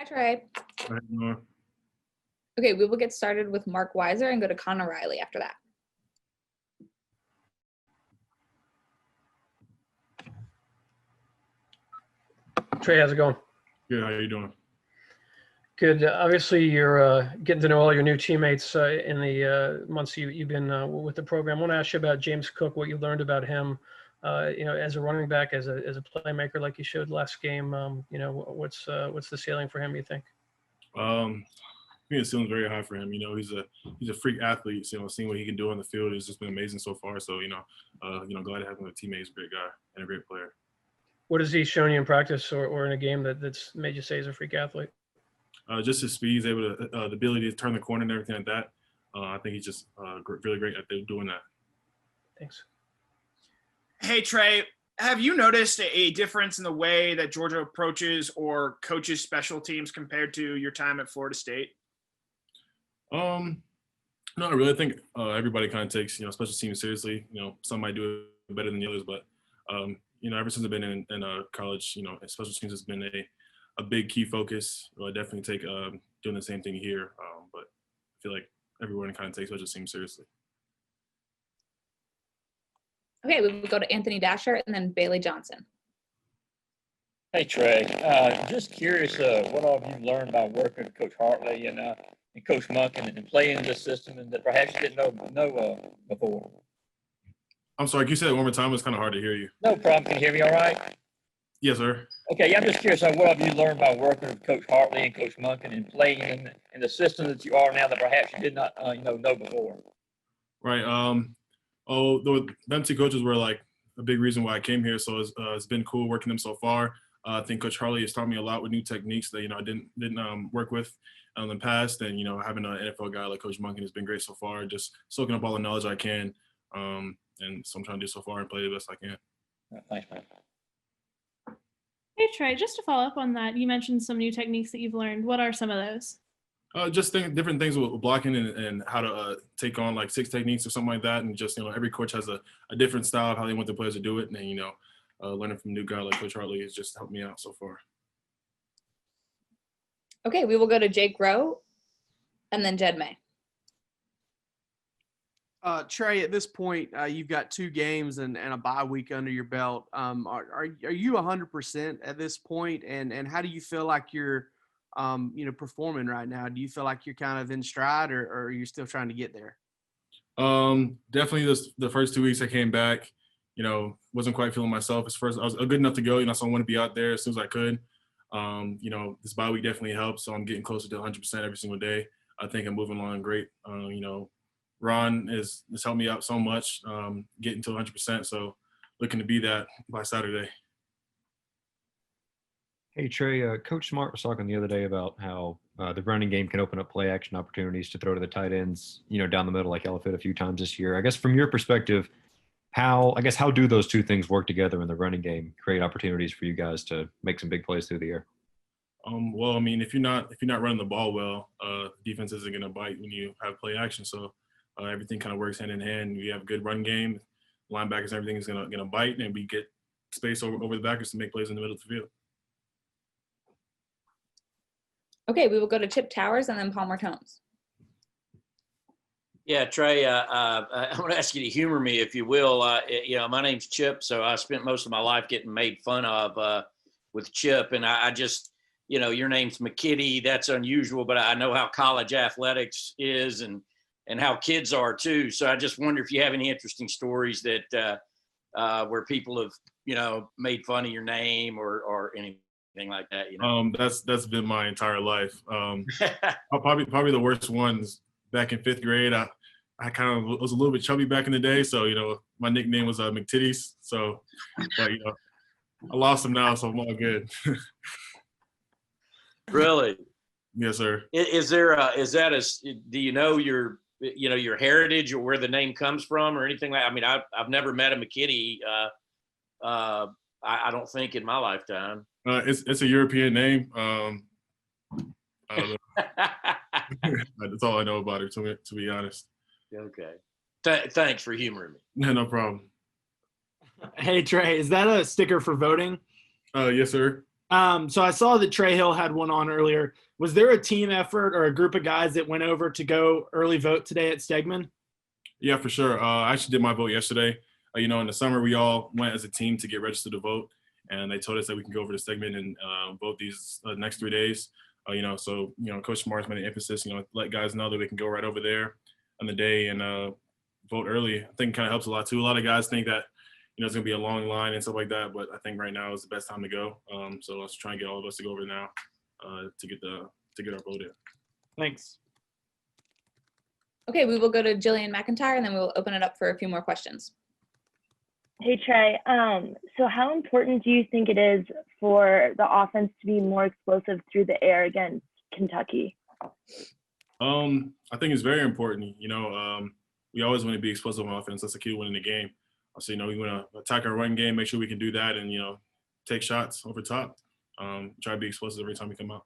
Hi, Trey. How you doing? Okay, we will get started with Mark Weiser and go to Connor Riley after that. Trey, how's it going? Good. How you doing? Good. Obviously, you're getting to know all your new teammates in the months you've been with the program. I want to ask you about James Cook, what you learned about him, as a running back, as a playmaker, like you showed last game. What's the ceiling for him, you think? I think the ceiling's very high for him. He's a freak athlete. So, seeing what he can do on the field has just been amazing so far. So, glad to have him as a teammate. He's a great guy and a great player. What has he shown you in practice or in a game that's made you say he's a freak athlete? Just his speed, he's able to the ability to turn the corner and everything like that. I think he's just really great at doing that. Thanks. Hey, Trey, have you noticed a difference in the way that Georgia approaches or coaches special teams compared to your time at Florida State? No, I really think everybody kind of takes special teams seriously. Some might do it better than the others, but ever since I've been in college, special teams has been a big key focus. I definitely take doing the same thing here, but I feel like everyone kind of takes special teams seriously. Okay, we will go to Anthony Dasher and then Bailey Johnson. Hey, Trey. Just curious what all have you learned about working with Coach Hartley and Coach Monken and playing in this system and that perhaps you didn't know before? I'm sorry, can you say that one more time? It's kind of hard to hear you. No problem. Can you hear me all right? Yes, sir. Okay, yeah, I'm just curious what have you learned about working with Coach Hartley and Coach Monken and playing in the system that you are now that perhaps you did not know before? Right. Them two coaches were like a big reason why I came here. So it's been cool working them so far. I think Coach Hartley has taught me a lot with new techniques that I didn't work with in the past. And having an NFL guy like Coach Monken has been great so far. Just soaking up all the knowledge I can, and so I'm trying to do so far and play the best I can. Thanks, man. Hey, Trey, just to follow up on that, you mentioned some new techniques that you've learned. What are some of those? Just different things with blocking and how to take on like 6 techniques or something like that. And just, every coach has a different style of how they want the players to do it. And then, learning from a new guy like Coach Hartley has just helped me out so far. Okay, we will go to Jake Rowe and then Jed May. Trey, at this point, you've got 2 games and a bye week under your belt. Are you 100% at this point? And how do you feel like you're, performing right now? Do you feel like you're kind of in stride or are you still trying to get there? Definitely the first 2 weeks I came back, wasn't quite feeling myself. I was good enough to go, so I want to be out there as soon as I could. This bye week definitely helps. So I'm getting closer to 100% every single day. I think I'm moving along great. Ron has helped me out so much, getting to 100%. So looking to be that by Saturday. Hey, Trey, Coach Smart was talking the other day about how the running game can open up play action opportunities to throw to the tight ends, down the middle like y'all have hit a few times this year. I guess from your perspective, how do those two things work together in the running game, create opportunities for you guys to make some big plays through the air? Well, I mean, if you're not running the ball well, defense isn't going to bite when you have play action. So everything kind of works hand in hand. We have a good run game, linebackers, everything is going to bite, and we get space over the backers to make plays in the middle of the field. Okay, we will go to Chip Towers and then Palmer Tones. Yeah, Trey, I want to ask you to humor me, if you will. My name's Chip, so I spent most of my life getting made fun of with Chip, and I just, your name's McKitty. That's unusual, but I know how college athletics is and how kids are too. So I just wonder if you have any interesting stories that where people have, made fun of your name or anything like that. That's been my entire life. Probably the worst ones back in 5th grade. I kind of was a little bit chubby back in the day, so my nickname was McTitties. So, but I lost them now, so I'm all good. Really? Yes, sir. Do you know your heritage or where the name comes from or anything like that? I mean, I've never met a McKitty. I don't think in my lifetime. It's a European name. I don't know. That's all I know about her, to be honest. Okay. Thanks for humoring me. No problem. Hey, Trey, is that a sticker for voting? Yes, sir. So I saw that Trey Hill had one on earlier. Was there a team effort or a group of guys that went over to go early vote today at Stegman? Yeah, for sure. I actually did my vote yesterday. In the summer, we all went as a team to get registered to vote, and they told us that we can go over to Stegman and vote these next 3 days. So Coach Smart's made an emphasis, let guys know that we can go right over there on the day and vote early. I think it kind of helps a lot too. A lot of guys think that it's gonna be a long line and stuff like that, but I think right now is the best time to go. So let's try and get all of us to go over now to get our vote in. Thanks. Okay, we will go to Jillian McIntyre, and then we will open it up for a few more questions. Hey, Trey. So how important do you think it is for the offense to be more explosive through the air against Kentucky? I think it's very important. We always want to be explosive on offense. That's the key to winning the game. So, we want to attack our run game, make sure we can do that, and, take shots over top. Try to be explosive every time we come out.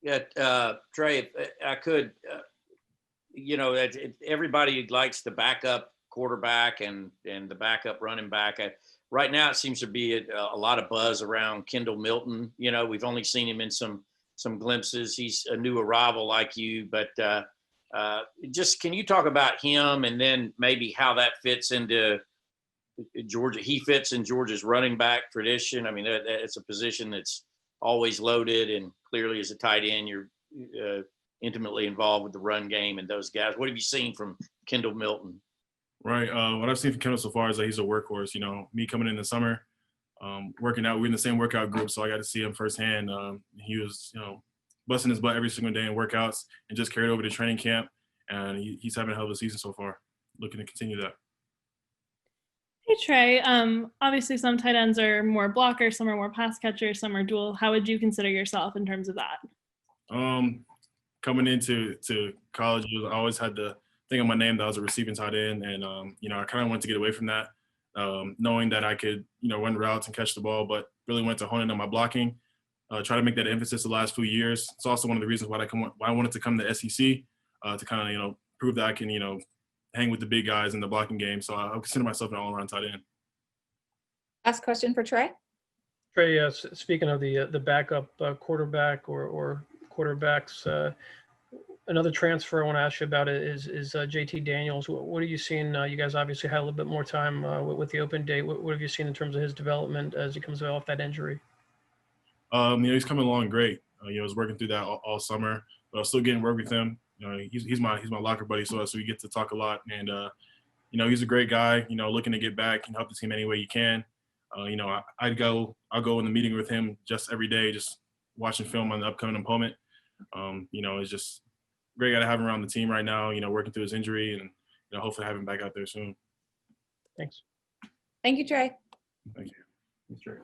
Yeah, Trey, if I could, everybody likes the backup quarterback and the backup running back. Right now, it seems to be a lot of buzz around Kendall Milton. We've only seen him in some glimpses. He's a new arrival like you, but just can you talk about him and then maybe how that fits into Georgia? He fits in Georgia's running back tradition. I mean, it's a position that's always loaded, and clearly as a tight end, you're intimately involved with the run game and those guys. What have you seen from Kendall Milton? Right. What I've seen from Kendall so far is that he's a workhorse. Me coming in the summer, working out, we're in the same workout group, so I got to see him firsthand. He was, busting his butt every single day in workouts and just carried over to training camp. And he's having a hell of a season so far. Looking to continue that. Hey, Trey. Obviously, some tight ends are more blockers, some are more pass catchers, some are dual. How would you consider yourself in terms of that? Coming into college, I always had the thing on my name that I was a receiving tight end, and I kind of wanted to get away from that, knowing that I could run routes and catch the ball, but really went to hone in on my blocking. Try to make that emphasis the last few years. It's also one of the reasons why I wanted to come to SEC to kind of prove that I can hang with the big guys in the blocking game. So I consider myself an all-around tight end. Last question for Trey. Trey, speaking of the backup quarterback or quarterbacks, another transfer I want to ask you about is JT Daniels. What have you seen? You guys obviously had a little bit more time with the open date. What have you seen in terms of his development as he comes off that injury? He's coming along great. I was working through that all summer, but I was still getting work with him. He's my locker buddy, so we get to talk a lot. And he's a great guy. Looking to get back and help the team any way you can. I'll go in the meeting with him just every day, just watching film on the upcoming opponent. It's just a great guy to have around the team right now. Working through his injury and hopefully have him back out there soon. Thanks. Thank you, Trey. Thank you. Thanks, Trey.